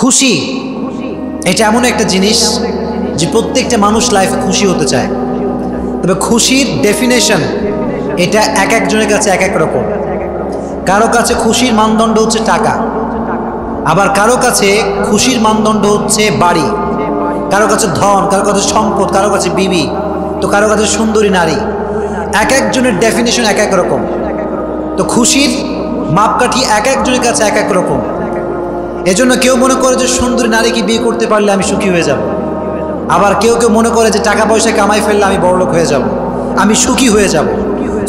খুশি এটা এমন একটা জিনিস যে প্রত্যেকটা মানুষ লাইফে খুশি হতে চায়, তবে খুশির ডেফিনেশন এটা এক একজনের কাছে এক এক রকম। কারো কাছে খুশির মানদণ্ড হচ্ছে টাকা, আবার কারো কাছে খুশির মানদণ্ড হচ্ছে বাড়ি, কারো কাছে ধন, কারো কাছে সম্পদ, কারো কাছে বিবি, তো কারো কাছে সুন্দরী নারী। এক একজনের ডেফিনেশন এক এক রকম। তো খুশির মাপকাঠি এক একজনের কাছে এক এক রকম। এজন্য কেউ মনে করে যে সুন্দরী নারীকে বিয়ে করতে পারলে আমি সুখী হয়ে যাব, আবার কেউ কেউ মনে করে যে টাকা পয়সা কামাই ফেললে আমি বড়লোক হয়ে যাব, আমি সুখী হয়ে যাব।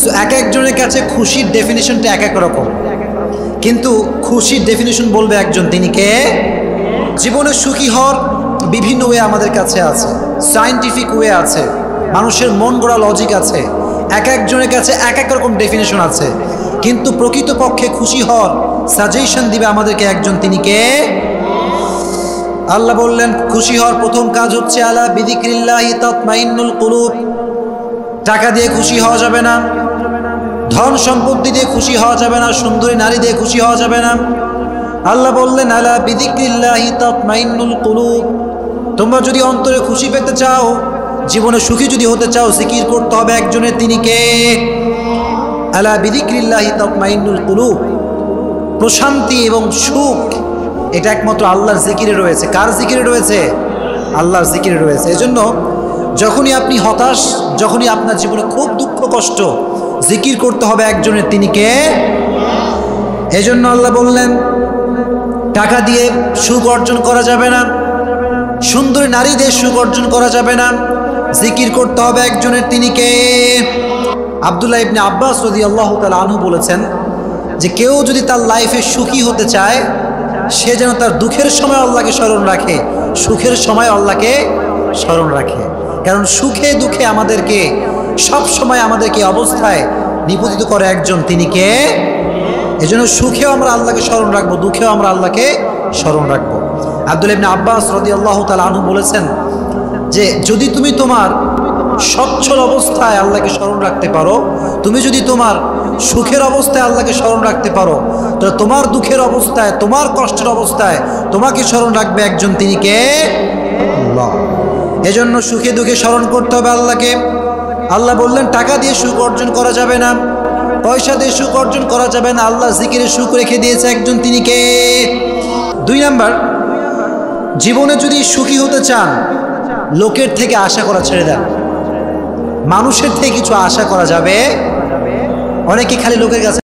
সো এক একজনের কাছে খুশির ডেফিনেশনটা এক এক রকম, কিন্তু খুশির ডেফিনেশন বলবে একজন, তিনি কে? জীবনে সুখী হওয়ার বিভিন্ন ওয়ে আমাদের কাছে আছে, সায়েন্টিফিক ওয়ে আছে, মানুষের মন গড়া লজিক আছে, এক একজনের কাছে এক এক রকম ডেফিনেশন আছে। কিন্তু প্রকৃতপক্ষে খুশি হওয়ার সাজেশন দিবে আমাদেরকে একজন, তিনি কে? আল্লাহ বললেন খুশি হওয়ার প্রথম কাজ হচ্ছে আলা বিযিকরিল্লাহি তাতমাইন্নুল কুলুব। টাকা দিয়ে খুশি হওয়া যাবে না, ধন সম্পত্তি দিয়ে খুশি হওয়া যাবে না, সুন্দরী নারী দিয়ে খুশি হওয়া যাবে না। আল্লাহ বললেন আলা বিযিকরিল্লাহি তাতমাইন্নুল কুলুব। তোমরা যদি অন্তরে খুশি পেতে চাও, জীবনে সুখী যদি হতে চাও, জিকির করতে হবে একজনের, তিনি কে? আলা বিযিকরিল্লাহি তাতমাইন্নুল কুলুব। প্রশান্তি এবং সুখ এটা একমাত্র আল্লাহর জিকিরে রয়েছে। কার জিকিরে রয়েছে? আল্লাহর জিকিরে রয়েছে। এজন্য যখনই আপনি হতাশ, যখনই আপনার জীবনে খুব দুঃখ কষ্ট, জিকির করতে হবে একজনের, তিনি কে? এজন্য আল্লাহ বললেন টাকা দিয়ে সুখ অর্জন করা যাবে না, সুন্দরী নারী দিয়ে সুখ অর্জন করা যাবে না, জিকির করতে হবে একজনের, তিনি কে? আব্দুল্লাহ ইবনে আব্বাস রাদিয়াল্লাহু তাআলা আনহু বলেছেন যে কেউ যদি তার লাইফে সুখী হতে চায়, সে যেন তার দুঃখের সময় আল্লাহকে স্মরণ রাখে, সুখের সময় আল্লাহকে স্মরণ রাখে। কারণ সুখে দুঃখে আমাদেরকে সব সময় আমাদেরকে অবস্থায় নিপতিত করে একজন, তিনি কে? এজন্য সুখেও আমরা আল্লাহকে স্মরণ রাখবো, দুঃখেও আমরা আল্লাহকে স্মরণ রাখবো। আব্দুল্লাহ ইবনে আব্বাস রাদিয়াল্লাহু তাআলা আনহু বলেছেন যে যদি তুমি তোমার সচ্ছল অবস্থায় আল্লাহকে স্মরণ রাখতে পারো, তুমি যদি তোমার সুখের অবস্থায় আল্লাহকে স্মরণ রাখতে পারো, তাহলে তোমার দুঃখের অবস্থায়, তোমার কষ্টের অবস্থায় তোমাকে স্মরণ রাখবে একজন, তিনি কে? আল্লাহ। এজন্য সুখে দুঃখে স্মরণ করতে হবে আল্লাহকে। আল্লাহ বললেন টাকা দিয়ে সুখ অর্জন করা যাবে না, পয়সা দিয়ে সুখ অর্জন করা যাবে না, আল্লাহ জিকিরে সুখ রেখে দিয়েছে একজন, তিনি কে? 2 নাম্বার, জীবনে যদি সুখী হতে চান, লোকের থেকে আশা করা ছেড়ে দেন। মানুষের থেকে কিছু আশা করা যাবে, অনেকে খালি লোকের কাছে